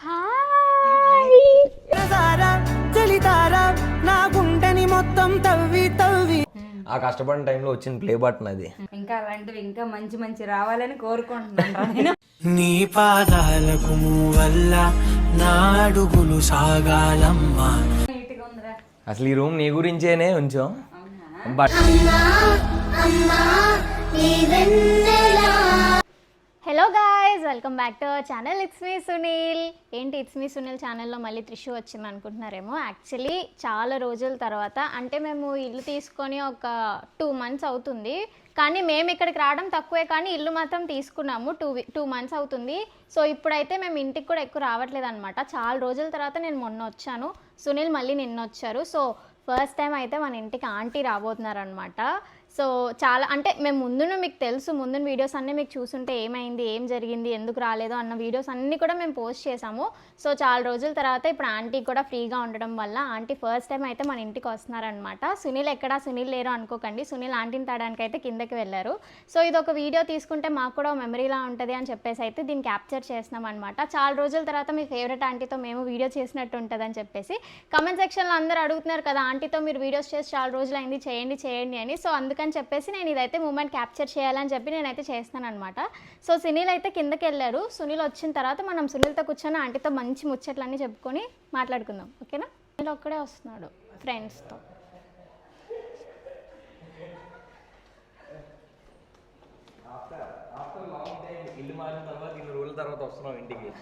Hi నా గుండెని మొత్తం తవ్వి తవ్వి ఆ కష్టపడిన టైంలో వచ్చిన ప్లే బటన్ అది. ఇంకా అలాంటివి ఇంకా మంచి మంచి రావాలని కోరుకుంటున్నాను. నీ పాదాలకు వల్ల నా అడుగులు సాగాలమ్మా. అసలు ఈ రూమ్ నీ గురించేనే ఉంచాం. But hello guys, welcome back to our channel. It's me Sunil. ఏంటి ఇట్స్ మీ సునీల్ ఛానల్లో మళ్ళీ త్రిషు వచ్చింది అనుకుంటున్నారేమో. యాక్చువల్లీ చాలా రోజుల తర్వాత, అంటే మేము ఇల్లు తీసుకొని ఒక 2 months అవుతుంది. కానీ మేము ఇక్కడికి రావడం తక్కువే, కానీ ఇల్లు మాత్రం తీసుకున్నాము. 2 months అవుతుంది. సో ఇప్పుడైతే మేము ఇంటికి కూడా ఎక్కువ రావట్లేదు అనమాట. చాలా రోజుల తర్వాత నేను మొన్న వచ్చాను, సునీల్ మళ్ళీ నిన్న వచ్చారు. సో ఫస్ట్ టైం అయితే మన ఇంటికి ఆంటీ రాబోతున్నారు అనమాట. సో చాలా, అంటే మేము ముందును మీకు తెలుసు, ముందున వీడియోస్ అన్నీ మీకు చూసుంటే ఏమైంది, ఏం జరిగింది, ఎందుకు రాలేదు అన్న వీడియోస్ అన్నీ కూడా మేము పోస్ట్ చేసాము. సో చాలా రోజుల తర్వాత ఇప్పుడు ఆంటీ కూడా ఫ్రీగా ఉండడం వల్ల ఆంటీ ఫస్ట్ టైం అయితే మన ఇంటికి వస్తున్నారనమాట. సునీల్ ఎక్కడా, సునీల్ లేరు అనుకోకండి. సునీల్ ఆంటీని తాడానికి అయితే కిందకి వెళ్ళారు. సో ఇది ఒక వీడియో తీసుకుంటే మాకు కూడా మెమరీలా ఉంటుంది అని చెప్పేసి అయితే దీన్ని క్యాప్చర్ చేస్తున్నాం అనమాట. చాలా రోజుల తర్వాత మీ ఫేవరెట్ ఆంటీతో మేము వీడియో చేసినట్టు ఉంటుంది అని చెప్పేసి కామెంట్ సెక్షన్లో అందరూ అడుగుతున్నారు కదా, ఆంటీతో మీరు వీడియోస్ చేసి చాలా రోజులు అయింది, చేయండి అని. సో అందుకని చెప్పేసి నేను ఇదైతే మూమెంట్ క్యాప్చర్ చేయాలని చెప్పి నేనైతే చేస్తాను అనమాట. సో సునీల్ అయితే కిందకి వెళ్ళారు. సునీల్ వచ్చిన తర్వాత మనం సునీల్తో కూర్చొని ఆంటీతో మంచి ముచ్చట్లన్నీ చెప్పుకొని మాట్లాడుకుందాం, ఓకేనా? సునీల్ ఒక్కడే వస్తున్నాడు ఫ్రెండ్స్తో. ఇల్లు మారిన తర్వాత 2 రోజుల తర్వాత వస్తున్నాం ఇంటికి.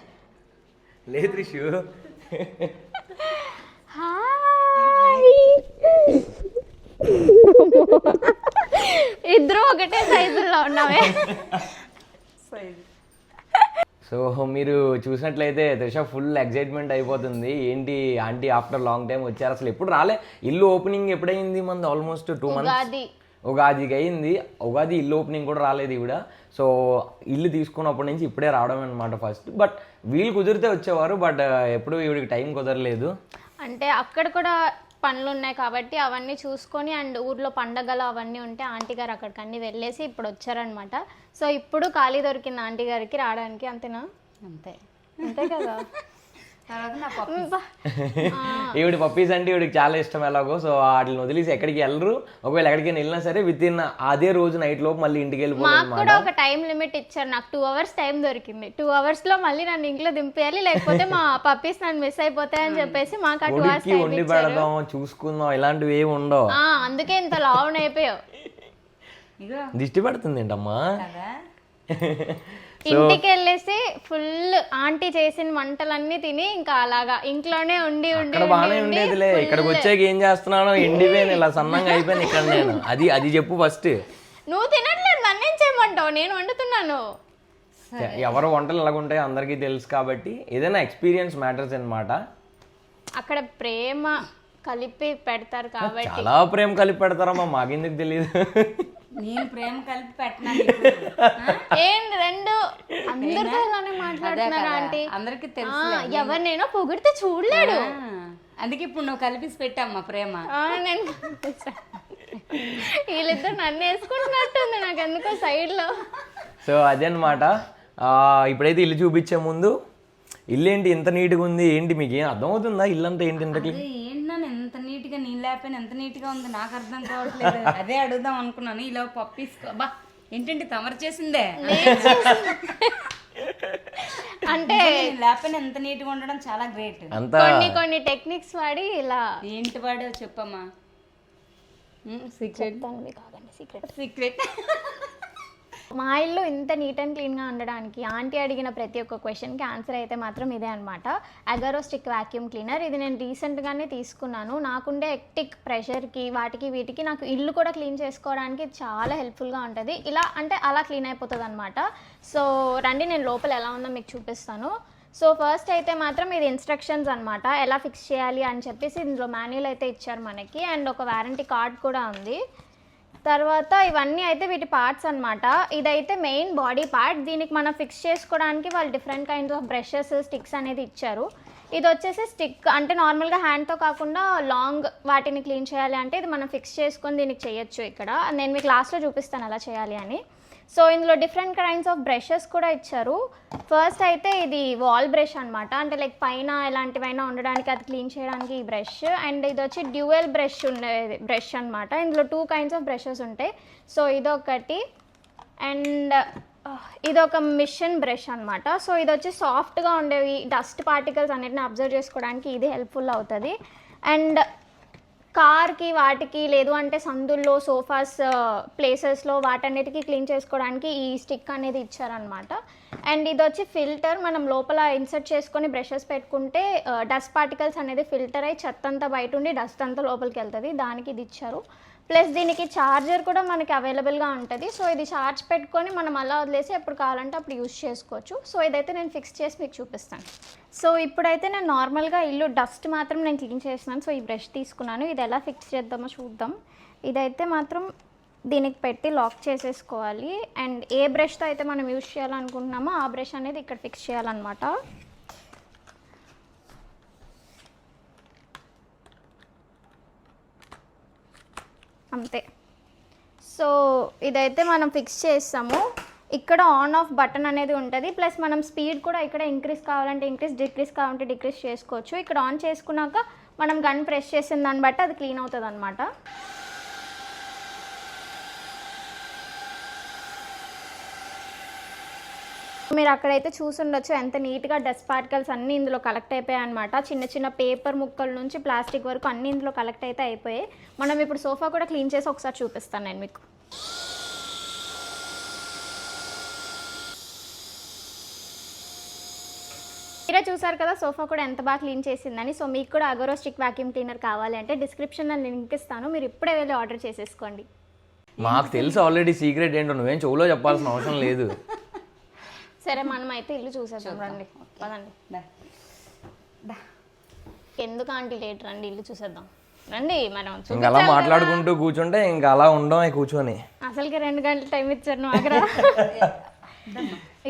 లేదు త్రిషు. ఇద్దరు ఒకటే సైజుల్లో ఉన్నామే. సో మీరు చూసినట్లయితే త్రిష ఫుల్ ఎక్సైట్మెంట్ అయిపోతుంది. ఏంటి ఆంటీ ఆఫ్టర్ లాంగ్ టైం వచ్చారు, అసలు ఎప్పుడు రాలే. ఇల్లు ఓపెనింగ్ ఎప్పుడైంది మనది? Almost 2 months. ఉగాదికి అయింది. ఉగాది ఇల్లు ఓపెనింగ్ కూడా రాలేదు ఇవిడ. సో ఇల్లు తీసుకున్నప్పటి నుంచి ఇప్పుడే రావడం అనమాట ఫస్ట్. బట్ వీళ్ళు కుదిరితే వచ్చేవారు, బట్ ఎప్పుడు ఈవిడికి టైం కుదరలేదు. అంటే అక్కడ కూడా పనులు ఉన్నాయి కాబట్టి అవన్నీ చూసుకొని, అండ్ ఊర్లో పండగలు అవన్నీ ఉంటే ఆంటీ గారు అక్కడికి అన్నీ వెళ్ళేసి ఇప్పుడు వచ్చారనమాట. సో ఇప్పుడు ఖాళీ దొరికింది ఆంటీ గారికి రావడానికి. అంతేనా? అంతే కదా. ఈవిడ పప్పీస్ అంటే ఈవిడికి చాలా ఇష్టం ఎలాగో. సో వాటిని వదిలేసి ఎక్కడికి వెళ్ళరు. ఒకవేళ ఎక్కడికి వెళ్ళినా సరే విత్ ఇన్ అదే రోజు నైట్ లోపు మళ్ళీ ఇంటికి వెళ్ళిపోవాలి. మాకు కూడా ఒక టైం లిమిట్ ఇచ్చారు. నాకు 2 hours టైం దొరికింది. 2 hours లో మళ్ళీ నన్ను ఇంట్లో దింపేయాలి, లేకపోతే మా పప్పీస్ నన్ను మిస్ అయిపోతాయని చెప్పేసి మాకు 2 hours వండి పెడదాం, చూసుకుందాం, ఇలాంటివి ఏమి ఉండవు. అందుకే ఇంత లావున అయిపోయావు. దిష్టి పడుతుంది ఏంటమ్మా. ఇంటికి వెళ్ళేసి ఫుల్ ఆంటీ చేసిన వంటలన్నీ తిని ఇంకా అలాగా ఇంట్లోనే ఉండి బాగానే ఉండేదిలే. ఇక్కడికి వచ్చాక ఏం చేస్తున్నాను, ఎండిపోయాను, ఇలా సన్నంగా అయిపోయాను ఇక్కడ నేను. అది చెప్పు ఫస్ట్. నువ్వు తినట్లేదు, నన్నేం చేయమంటావు? నేను వండుతున్నాను. ఎవరు వంటలు ఎలాగుంటాయో అందరికీ తెలుసు కాబట్టి ఏదైనా ఎక్స్పీరియన్స్ మ్యాటర్స్ అన్నమాట. అక్కడ ప్రేమ కలిపి పెడతారు కాబట్టి. చాలా ప్రేమ కలిపి పెడతారమ్మా, మాకెందుకు తెలియదు. నేను ప్రేమ కలిపి పెట్టినా ఏంటి రెండు అందరితో ఇలానే మాట్లాడుతున్నారు ఆంటీ. అందరికి తెలుసు. ఎవరినైనా పొగిడితే చూడలేడు, అందుకే ఇప్పుడు నువ్వు కలిపి పెట్టామ్మా ప్రేమ. నేను వీళ్ళిద్దరు నన్ను వేసుకుంటున్నట్టుంది నాకు ఎందుకో సైడ్ లో. సో అదే అనమాట. ఇప్పుడైతే ఇల్లు చూపించే ముందు, ఇల్లు ఏంటి ఇంత నీట్గా ఉంది, ఏంటి మీకు ఏం అర్థమవుతుందా? ఇల్లు అంతా ఏంటి ఇంతకి? ఏంటన్నా ఎంత నీట్ గా, నేను లేకపోయినా ఎంత నీట్ గా ఉంది నాకు అర్థం కావట్లేదు. అదే అడుగుదాం అనుకున్నాను. ఇలా పప్పీస్ బా ఏంటంటే తమరు చేసిందే అంటే లేకపోయినా ఎంత నీట్ గా ఉండడం చాలా గ్రేట్. కొన్ని టెక్నిక్స్ వాడి ఇలా. ఏంటి వాడో చెప్పమ్మా. సీక్రెట్. మా ఇల్లు ఇంత నీట్ అండ్ క్లీన్గా ఉండడానికి ఆంటీ అడిగిన ప్రతి ఒక్క క్వశ్చన్కి ఆన్సర్ అయితే మాత్రం ఇదే అనమాట. Agaro stick vacuum cleaner. ఇది నేను రీసెంట్గానే తీసుకున్నాను. నాకుండే ఎక్టిక్ ప్రెషర్కి వాటికి వీటికి నాకు ఇల్లు కూడా క్లీన్ చేసుకోవడానికి చాలా హెల్ప్ఫుల్గా ఉంటుంది. ఇలా అంటే అలా క్లీన్ అయిపోతుంది అనమాట. సో రండి నేను లోపల ఎలా ఉందో మీకు చూపిస్తాను. సో ఫస్ట్ అయితే మాత్రం ఇది ఇన్స్ట్రక్షన్స్ అనమాట, ఎలా ఫిక్స్ చేయాలి అని చెప్పేసి ఇందులో మాన్యువల్ అయితే ఇచ్చారు మనకి, అండ్ ఒక వారంటీ కార్డ్ కూడా ఉంది. తర్వాత ఇవన్నీ అయితే వీటి పార్ట్స్ అనమాట. ఇదైతే మెయిన్ బాడీ పార్ట్. దీనికి మనం ఫిక్స్ చేసుకోవడానికి వాళ్ళు different kinds of brushes, sticks అనేది ఇచ్చారు. ఇది వచ్చేసి స్టిక్, అంటే నార్మల్గా హ్యాండ్తో కాకుండా లాంగ్ వాటిని క్లీన్ చేయాలి అంటే ఇది మనం ఫిక్స్ చేసుకొని దీనికి చేయొచ్చు. ఇక్కడ నేను మీకు లాస్ట్లో చూపిస్తాను ఎలా చేయాలి అని. సో ఇందులో డిఫరెంట్ కైండ్స్ ఆఫ్ బ్రషెస్ కూడా ఇచ్చారు. ఫస్ట్ అయితే ఇది వాల్ బ్రష్ అనమాట, అంటే లైక్ పైన ఎలాంటివైనా ఉండడానికి అది క్లీన్ చేయడానికి ఈ బ్రష్. అండ్ ఇది వచ్చి డ్యూయల్ బ్రష్ అనమాట. ఇందులో 2 kinds ఆఫ్ బ్రషెస్ ఉంటాయి. సో ఇదొకటి అండ్ ఇదొక మిషన్ బ్రష్ అనమాట. సో ఇది వచ్చి సాఫ్ట్గా ఉండేవి డస్ట్ పార్టికల్స్ అన్నిటిని అబ్జర్వ్ చేసుకోవడానికి ఇది హెల్ప్ఫుల్ అవుతుంది. అండ్ కార్కి వాటికి లేదు అంటే సందుల్లో సోఫాస్ ప్లేసెస్లో వాటన్నిటికీ క్లీన్ చేసుకోవడానికి ఈ స్టిక్ అనేది ఇచ్చారనమాట. అండ్ ఇది వచ్చి ఫిల్టర్, మనం లోపల ఇన్సర్ట్ చేసుకొని బ్రషెస్ పెట్టుకుంటే డస్ట్ పార్టికల్స్ అనేది ఫిల్టర్ అయ్యి చెత్త అంతా బయట ఉండి డస్ట్ అంతా లోపలికి వెళ్తుంది, దానికి ఇది ఇచ్చారు. ప్లస్ దీనికి ఛార్జర్ కూడా మనకి అవైలబుల్గా ఉంటుంది. సో ఇది ఛార్జ్ పెట్టుకొని మనం అలా వదిలేసి ఎప్పుడు కావాలంటే అప్పుడు యూజ్ చేసుకోవచ్చు. సో ఇదైతే నేను ఫిక్స్ చేసి మీకు చూపిస్తాను. సో ఇప్పుడైతే నేను నార్మల్గా ఇల్లు డస్ట్ మాత్రం నేను క్లీన్ చేస్తున్నాను. సో ఈ బ్రష్ తీసుకున్నాను, ఇది ఎలా ఫిక్స్ చేద్దామో చూద్దాం. ఇదైతే మాత్రం దీనికి పెట్టి లాక్ చేసేసుకోవాలి. అండ్ ఏ బ్రష్తో అయితే మనం యూజ్ చేయాలనుకుంటున్నామో ఆ బ్రష్ అనేది ఇక్కడ ఫిక్స్ చేయాలన్నమాట. అంతే. సో ఇదైతే మనం ఫిక్స్ చేస్తాము. ఇక్కడ ఆన్ ఆఫ్ బటన్ అనేది ఉంటుంది. ప్లస్ మనం స్పీడ్ కూడా ఇక్కడ ఇంక్రీజ్ కావాలంటే ఇంక్రీజ్, డిక్రీజ్ కావాలంటే డిక్రీజ్ చేసుకోవచ్చు. ఇక్కడ ఆన్ చేసుకున్నాక మనం గన్ ప్రెస్ చేసిన దాన్ని బట్టి అది క్లీన్ అవుతుంది అనమాట. మీరు అక్కడైతే చూసుండొచ్చు ఎంత నీట్గా డస్ట్ పార్టికల్స్ అన్నీ ఇందులో కలెక్ట్ అయిపోయాయి అనమాట. చిన్న చిన్న పేపర్ ముక్కల నుంచి ప్లాస్టిక్ వరకు అన్నీ ఇందులో కలెక్ట్ అయితే అయిపోయాయి. మనం ఇప్పుడు సోఫా కూడా క్లీన్ చేసి ఒకసారి చూపిస్తాను నేను మీకు. మీరే చూసారు కదా సోఫా కూడా ఎంత బాగా క్లీన్ చేసిందని. సో మీకు కూడా అగోరో స్టిక్ వాక్యూమ్ క్లీనర్ కావాలి అంటే డిస్క్రిప్షన్లో లింక్ ఇస్తాను, మీరు ఇప్పుడే వెళ్ళి ఆర్డర్ చేసేసుకోండి. మాకు తెలుసు ఆల్రెడీ సీక్రెట్ ఏంటో, నువ్వేం చెవులో చెప్పాల్సిన అవసరం లేదు. సరే మనం అయితే ఇల్లు చూసేద్దాం రండి, పదండి. ఎందుకు ఆంటీ లేట్, రండి ఇల్లు చూసేద్దాం రండి. మనం ఇంకా అలా మాట్లాడుకుంటూ కూర్చుంటే ఇంకా అలా ఉండమే కూర్చొని. అసలుకి 2 గంటల టైం ఇచ్చారు నువ్వు అక్కడ.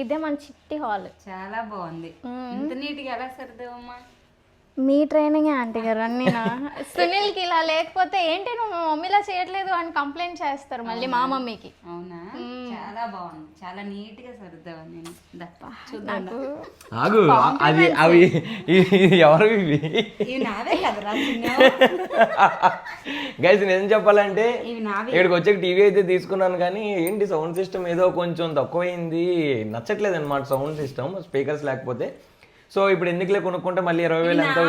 ఇదే మన చిట్టి హాల్, చాలా బాగుంది. ఇంత నీట్గా ఎలా సర్దావమ్మా? మీ ట్రైనింగ్ ఆంటీ గారు అన్నీ. సునీల్కి ఇలా లేకపోతే ఏంటి నువ్వు మా మమ్మీలా చేయట్లేదు అని కంప్లైంట్ చేస్తారు మళ్ళీ మా మమ్మీకి. అవునా, చాలా బాగుంది, చాలా నీట్ గా సర్దావా. నేను చూద్దాం. ఆగు, అది అవి ఎవరు ఇవి? ఇవి నావే కదరా. గైస్ నిజం చెప్పాలంటే ఇవి నావే. ఇక్కడికి వచ్చాక టీవీ అయితే తీసుకున్నాను కానీ ఏంటి సౌండ్ సిస్టమ్ ఏదో కొంచెం తక్కువైంది, నచ్చట్లేదు అనమాట సౌండ్ సిస్టమ్, స్పీకర్స్ లేకపోతే. సో ఇప్పుడు ఎందుకులే కొనుక్కుంటే మళ్ళీ 20,000 ఎంతో.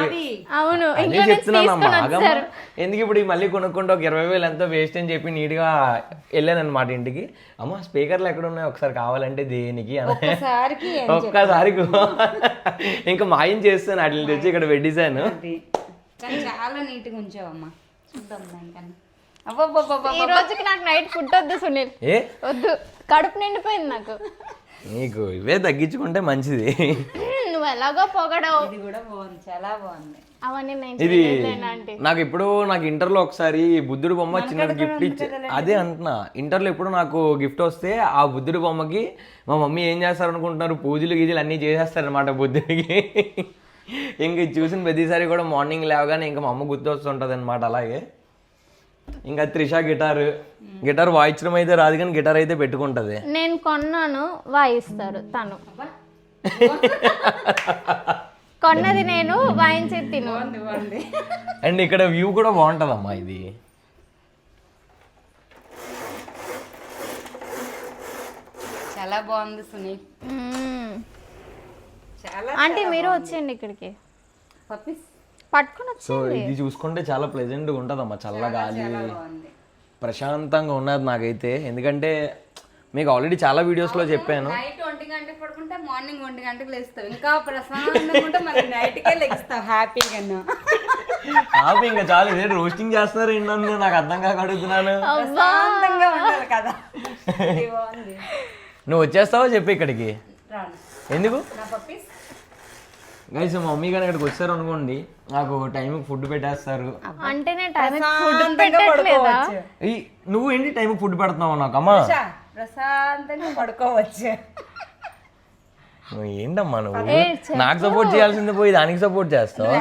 అవును, అదే చెప్తున్నానమ్మా, ఎందుకు ఇప్పుడు మళ్ళీ కొనుక్కుంటే ఒక 20,000 ఎంతో వేస్ట్ అని చెప్పి నీట్గా వెళ్ళాను అనమాట ఇంటికి. అమ్మ స్పీకర్లు ఎక్కడ ఉన్నాయి ఒకసారి కావాలంటే దేనికి అని ఒక్కసారి ఇంకా మాయం చేస్తాను వాటిని తెచ్చి ఇక్కడ పెట్టేశాను. చాలా నీట్గా ఉంచావమ్మా. చూద్దాం దానికన్నా. ఈ రోజుకి నాకు నైట్ ఫుడ్ వద్దు సునీల్, వద్దు, కడుపు నిండిపోయింది నాకు. నీకు ఇవే తగ్గించుకుంటే మంచిది. నువ్వు ఎలాగో పొగడవు. ఇది కూడా బాగుంది, చాలా బాగుంది. అవన్నీ నేను ఇది చేయలేనంటే. నాకు ఇంటర్లో ఒకసారి బుద్ధుడి బొమ్మ చిన్న గిఫ్ట్ ఇచ్చి, అదే అంటున్నా, ఇంటర్లో ఎప్పుడు నాకు గిఫ్ట్ వస్తే ఆ బుద్ధుడి బొమ్మకి మా మమ్మీ ఏం చేస్తారు అనుకుంటున్నారు, పూజలు గీజలు అన్నీ చేసేస్తారనమాట బుద్ధుడికి. ఇంక చూసిన ప్రతిసారి కూడా మార్నింగ్ లేవగానే ఇంకా మా అమ్మ గుర్తు వస్తుంటుంది అనమాట. అలాగే ఇంకా త్రిష గిటార్ వాయించడం అయితే రాదు కానీ గిటార్ అయితే పెట్టుకుంటది. నేను కొన్నాను, వాయిస్తారు తను. కొన్నది నేను, వాయించి తిను. అండ్ ఇక్కడ వ్యూ కూడా బాగుంటదమ్మా. ఇది చాలా బాగుంది సునీల్. చాలా అంటే మీరు వచ్చేయండి ఇక్కడికి, పప్పీస్ పట్టుకుని సో ఇది చూసుకుంటే చాలా ప్లెజెంట్గా ఉంటుందమ్మా, చల్ల గాలి, ప్రశాంతంగా ఉన్నది నాకైతే. ఎందుకంటే మీకు ఆల్రెడీ చాలా వీడియోస్లో చెప్పాను, నైట్ 1 గంటకు పడుకుంటే మార్నింగ్ 1 గంటకు లేస్తావు, ఇంకా ప్రశాంతంగా ఉంటే మళ్ళీ నైట్కే లెగిస్తావు హ్యాపీగా. ఇంకా చాలు, ఇదే రోస్టింగ్ చేస్తున్నారు ఏంటో నాకు అర్థం కాక అడుగుతున్నాను. ప్రశాంతంగా ఉండాలి కదా. నువ్వు వచ్చేస్తావో చెప్పి ఇక్కడికి. ఎందుకు? నా పప్పీస్ గైస్ మా మమ్మీ కానీ ఇక్కడికి వచ్చారు అనుకోండి, నాకు టైంకి ఫుడ్ పెట్టేస్తారు. అంటే నేను టైంకి ఫుడ్ పెట్టట్లేదా? నువ్వు ఏంటి టైంకి ఫుడ్ పెడుతున్నావు నాకు? అమ్మా ప్రశాంతంగా పడుకోవచ్చు. ఏంటమ్మా నువ్వు నాకు సపోర్ట్ చేయాల్సింది పోయి దానికి సపోర్ట్ చేస్తావు.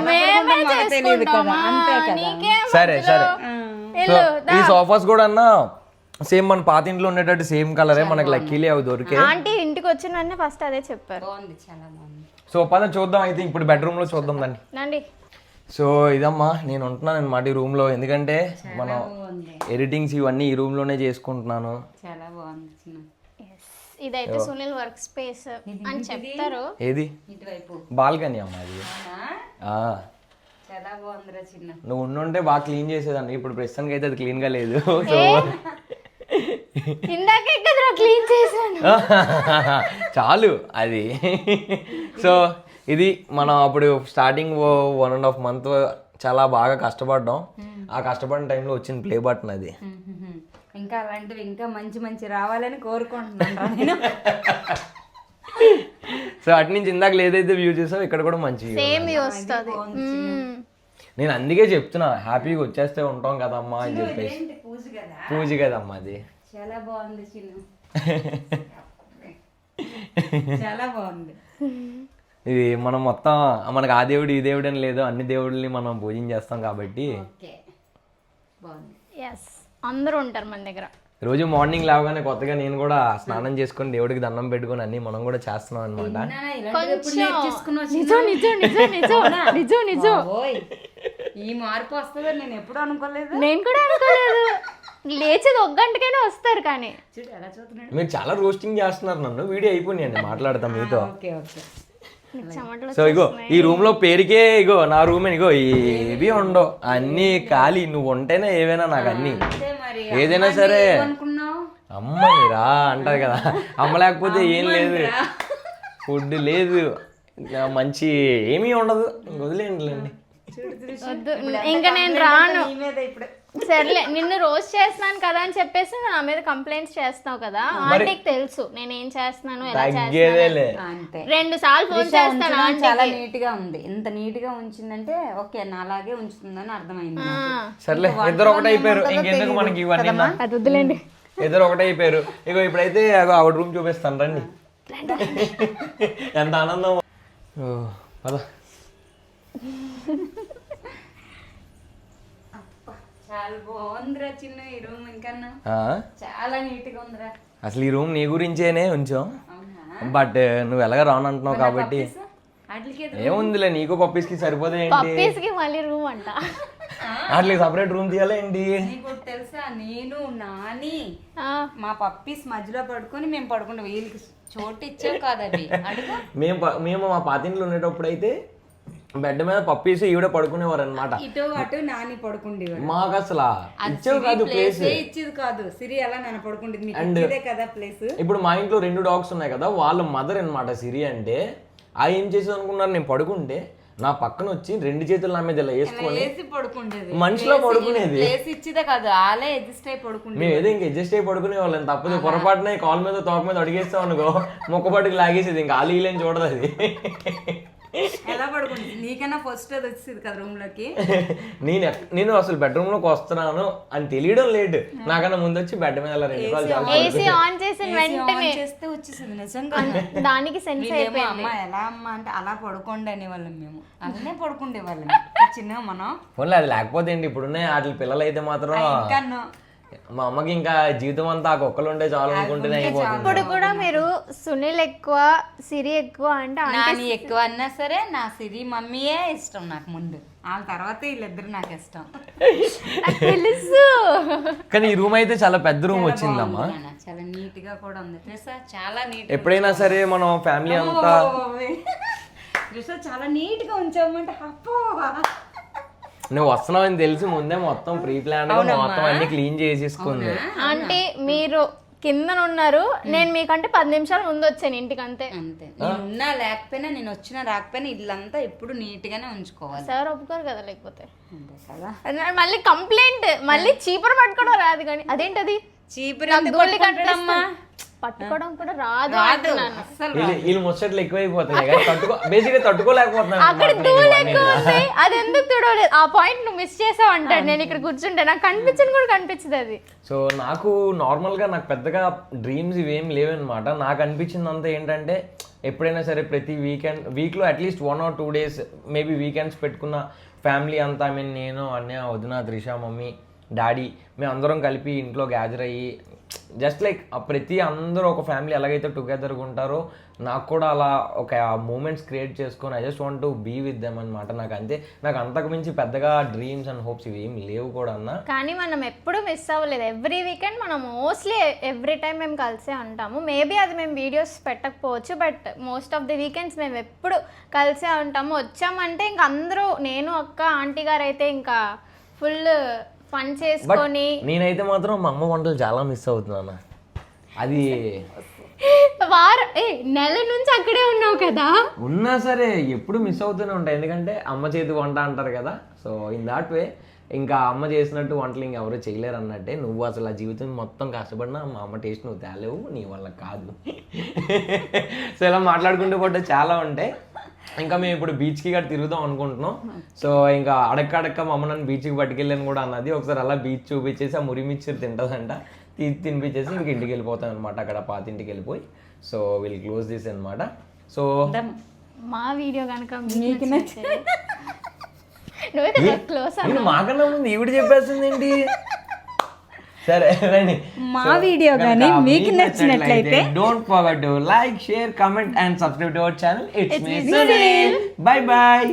సరే సరే, ఈ సోఫాస్ కూడా అన్నా సేమ్ మన పాత ఇంట్లో ఉండేటట్టు సేమ్ కలరే మనకి లక్కీలే అవి దొరికే. ఆంటీ ఇంటికి వచ్చిన వెంటనే ఫస్ట్ అదే చెప్పారు. బాగుంది, చాలా బాగుంది. సో పద చూద్దాం అయితే ఇప్పుడు బెడ్రూమ్ లో చూద్దాం దాన్ని. రండి. సో ఇదమ్మా నేను ఉంటున్నాను అనమాట ఈ రూమ్ లో, ఎందుకంటే మనం ఎడిటింగ్స్ ఇవన్నీ ఈ రూమ్ లోనే చేసుకుంటున్నాను. చాలా బాగుంది చిన్న. ఇదైతే సునీల్ వర్క్ స్పేస్ అని చెప్తారు. ఏది? ఇటువైపు బాల్కనీ అమ్మా ఇది. చాలా బాగుందిరా చిన్న. నువ్వు ఉండుంటే బాగా క్లీన్ చేసేదాన్ని, ఇప్పుడు ప్రస్తుతానికి అయితే అది క్లీన్ గా లేదు. సో ఇందాకే కదరా క్లీన్ చేశాను. చాలు అది. సో ఇది మనం అప్పుడు స్టార్టింగ్ 1.5 month చాలా బాగా కష్టపడ్డాం. ఆ కష్టపడిన టైంలో వచ్చిన ప్లే బటన్ అది. ఇంకా అలాంటివి ఇంకా మంచి మంచి రావాలని కోరుకుంటున్నాను నేను. సో అటు నుంచి ఇందాక ఏదైతే వ్యూ చూసావు ఇక్కడ కూడా మంచి view. సేమ్ వ్యూ వస్తుంది. నేను అందుకే చెప్తున్నా హ్యాపీగా వచ్చేస్తే ఉంటాం కదమ్మా అని చెప్పేసి. పూజ కదా, పూజ కదమ్మా అది. చాలా బాగుంది చిన్న. చాలా బాగుంది. ఇది మనం మొత్తం మనకు ఆ దేవుడు ఈ దేవుడు అని లేదు, అన్ని దేవుళ్ళని మనం పూజించేస్తాం కాబట్టి. ఎస్, అందరూ ఉంటారు మన దగ్గర. రోజు మార్నింగ్ లేవగానే కొత్తగా నేను కూడా స్నానం చేసుకొని దేవుడికి దండం పెట్టుకొని అన్ని మనం కూడా చేస్తున్నాం అనమాట. ఈ మార్పు వస్తుందని నేను ఎప్పుడు అనుకోలేదు. నేను కూడా అనుకోలేదు. లేచేది 1 గంటకైనా వస్తారు కానీ చూడు ఎలా చూస్తున్నాడు. మీరు చాలా రోస్టింగ్ చేస్తున్నారు నన్ను. వీడియో అయిపోయినాయండి మాట్లాడతాం మీతో. చెమటలు. సో ఇగో ఈ రూమ్ లో పేరుకే ఇగో నా రూమ్ ఇగో ఏవి ఉండవు, అన్ని ఖాళీ. నువ్వు ఉంటేనే ఏవైనా నాకు అన్ని ఏదైనా సరే అమ్మని రా అంటారు కదా, అమ్మ లేకపోతే ఏం లేదు, ఫుడ్ లేదు, మంచి ఏమీ ఉండదు. వదిలేండి. వద్దు ఇంకా నేను రాను. సర్లే, నిన్ను రోజు చేస్తున్నాను కదా అని చెప్పేసి నా మీద కంప్లైంట్స్ చేస్తున్నావు కదా. ఆంటీకి తెలుసు నేను ఏం చేస్తున్నాను, ఎలా చేస్తున్నాను. 2 సార్లు ఫోన్ చేస్తాను. చాలా నీట్ గా ఉంది. ఇంత నీట్ గా ఉంచిందంటే ఓకే నాలాగే ఉంచుతుందని అర్థమైంది. సర్లే, ఇద్దరు ఒకటి అయిపోయారు, ఇంకెందుకు మనకి ఇవన్నీ. అది వద్దులేండి, ఇద్దరు ఒకటే అయిపోయారు. ఇగో ఇప్పుడైతే ఆవిడ రూమ్ చూపిస్తాను రండి. ఎంత ఆనందం. పద. చాలా బాగుందిరా చిన్న ఈ రూమ్. ఇంకా చాలా నీట్ గా ఉందిరా. అసలు ఈ రూమ్ నీ గురించేనే ఉంచాం, బట్ నువ్వు ఎలాగ రానంటున్నావు కాబట్టి ఏముందిలే, నీకు పప్పీస్కి సరిపోతే ఏంటి, మళ్ళీ రూమ్ అంట వాటికి సపరేట్ రూమ్ తీయాలా ఏంటి. నీకు తెలుసా, నేను నాని మా పప్పీస్ మధ్యలో పడుకొని మేము పడుకుంటాం. వీళ్ళకి చోటు ఇచ్చావు కాదండి. మేము మా పాతింట్లో ఉండేటప్పుడు అయితే బెడ్ మీద పప్పీస్ ఈవిడ పడుకునేవారు అనమాట. ఇటు అటు నాని పడుకుండేవారు. మాకు అసలు ఇచ్చేవి కాదు ప్లేస్, ఇచ్చేది కాదు. సిరి ఎలా నన్ను పడుకుండేది, మీకు ఇచ్చేదే కదా ప్లేస్. ఇప్పుడు మా ఇంట్లో 2 dogs ఉన్నాయి కదా, వాళ్ళ మదర్ అనమాట సిరి అంటే. ఆ ఏం చేసేది అనుకున్నారు, నేను పడుకుంటే నా పక్కన వచ్చి 2 చేతులు నా మీద ఇలా వేసుకొని పడుకుండేది. మనిషిలో పడుకునేది. ప్లేస్ ఇచ్చేదే కాదు, ఆలే అడ్జస్ట్ అయి పడుకుంటే. మేము ఏదో ఇంకా అడ్జస్ట్ అయి పడుకునే వాళ్ళని. తప్పదు పొరపాటున కాల్ మీద తోక మీద అడిగేస్తాం అనుకో, మొక్కపాటికి లాగేసేది. ఇంకా ఆలు ఈలేని చూడదు అది. ఎలా పడుకుంటుంది. నీకన్నా ఫస్ట్ అది వచ్చేది కదా రూమ్ లోకి. నేను అసలు బెడ్రూమ్ లోకి వస్తున్నాను అని తెలియడం లేట్, నాకన్నా ముందు వచ్చి బెడ్ మీద ఏసీ ఆన్ చేసి వెంటనే చేస్తే వచ్చేసింది. నిజంగా దానికి సెన్స్ అయిపోయింది. అమ్మ ఎలా అమ్మ అంటే అలా పడుకోండి అనేవాళ్ళం మేము. అలానే పడుకుండే వాళ్ళం చిన్న మనం. పోన్లే అది లేకపోతే ఏంటి, ఇప్పుడున్నాయి వాటి పిల్లలు అయితే మాత్రం మా అమ్మకి ఇంకా జీవితం అంతా ఆ కుక్కలు ఉంటే చాలు అనుకుంటేనే అయిపోతుంది. ఇప్పుడు కూడా మీరు సునీల్ ఎక్కువ సిరి ఎక్కువ అంటే నాని ఎక్కువ అన్నా సరే నా సిరి మమ్మీయే ఇష్టం నాకు ముందు. ఆ తర్వాత వీళ్ళిద్దరు నాకు ఇష్టం తెలుసు. కానీ ఈ రూమ్ అయితే చాలా పెద్ద రూమ్ వచ్చిందమ్మా, చాలా నీట్ గా కూడా ఉంది. చాలా నీట్. ఎప్పుడైనా సరే మనం ఫ్యామిలీ అంతా చాలా నీట్ గా ఉంచామంటే అప్పో. నువ్వు వస్తున్నావు అని తెలిసి ముందే మొత్తం ప్రీ ప్లాన్ మొత్తం అన్ని క్లీన్ చేసేసుకుంది. అంటే మీరు కింద ఉన్నారు, నేను మీకంటే 10 నిమిషాలు ముందు వచ్చాను ఇంటికి. అంతే అంతే. నేను ఉన్నా లేకపోయినా, నేను వచ్చినా రాకపోయినా ఇల్లంతా ఎప్పుడు నీట్ గానే ఉంచుకోవాలి. సార్ ఒప్పుకోరు కదా, లేకపోతే అంతే కదా. మళ్ళీ కంప్లైంట్, మళ్ళీ చీపురు పట్టుకోవడం రాదు. కానీ అదేంటది చీపురు పట్టుకోవడం కూడా రాదు. వీళ్ళు ముచ్చట్లు ఎక్కువైపోతున్నాయి కదా, బేసిక్ గా తట్టుకోలేకపోతున్నాను. అక్కడ ధూళి ఎక్కువ ఉంది, అది ఎందుకు తుడవలేదు, ఆ పాయింట్ నువ్వు మిస్ చేసావు అంటాడు. నేను ఇక్కడ కూర్చుంటే నాకు కనిపించింది కూడా కనిపించదు అది. సో నాకు నార్మల్ గా నాకు పెద్దగా డ్రీమ్స్ ఇవేం లేవన్నమాట. నాకు అనిపించింది అంతా ఏంటంటే ఎప్పుడైనా సరే ప్రతి వీక్లో at least 1 or 2 days maybe weekends పెట్టుకున్న ఫ్యామిలీ అంతా. ఐ మీన్ నేను, అన్నయ్య, వదిన, త్రిష, మమ్మీ, డాడీ మేము అందరం కలిపి ఇంట్లో గ్యాదర్ అయ్యి జస్ట్ లైక్ ప్రతి అందరూ ఒక ఫ్యామిలీ ఎలాగైతే టుగెదర్గా ఉంటారో నాకు కూడా అలా ఒక మూమెంట్స్ క్రియేట్ చేసుకొని I just want to be with them అనమాట. నాకు అంతకు మించి పెద్దగా డ్రీమ్స్ అండ్ హోప్స్ ఇవి ఏమి లేవు కూడా అన్న. కానీ మనం ఎప్పుడు మిస్ అవ్వలేదు. ఎవ్రీ వీకెండ్ మనం మోస్ట్లీ ఎవ్రీ టైం మేము కలిసే ఉంటాము. మేబీ అది మేము వీడియోస్ పెట్టకపోవచ్చు, but most of the weekends మేము ఎప్పుడు కలిసే ఉంటాము. వచ్చామంటే ఇంక అందరూ, నేను అక్క ఆంటీ గారు అయితే ఇంకా ఫుల్ పని చేసుకొని. నేనైతే మాత్రం మా అమ్మ వంటలు చాలా మిస్ అవుతున్నాను. అది నెల నుంచి అక్కడే ఉన్నావు కదా. ఉన్నా సరే ఎప్పుడు మిస్ అవుతూనే ఉంటాయి, ఎందుకంటే అమ్మ చేతి వంట అంటారు కదా. సో ఇన్ దాట్ వే ఇంకా అమ్మ చేసినట్టు వంటలు ఇంకెవరూ చేయలేరు అన్నట్టే. నువ్వు అసలు ఆ జీవితం మొత్తం కష్టపడినా మా అమ్మ టేస్ట్ నువ్వు తేలేవు, నీ వల్ల కాదు. సో ఇలా మాట్లాడుకుంటూ పోతే చాలా ఉంటాయి. ఇంకా మేము ఇప్పుడు బీచ్కి గట్రా తిరుగుదాం అనుకుంటున్నాం. సో ఇంకా అడక్క మా అమ్మ నన్ను బీచ్కి పట్టుకెళ్ళాను కూడా అన్నది. ఒకసారి అలా బీచ్ చూపించేసి ఆ మురిమిచ్చరు తింటుందంట, తినిపించేసి ఇంక ఇంటికి వెళ్ళిపోతాం అనమాట. అక్కడ పాతింటికి వెళ్ళిపోయి. సో విల్ క్లోజ్ దిస్ అనమాట. సో మా వీడియో కనుక మీకు క్లోజ్ మాకన్నా ముందు ఈవిడ చెప్పేస్తుంది ఏంటి? సరే రండి. మా వీడియో కానీ మీకు నచ్చినట్లయితే don't forget to like, share, comment and subscribe to our channel. It's me Sunil. By by.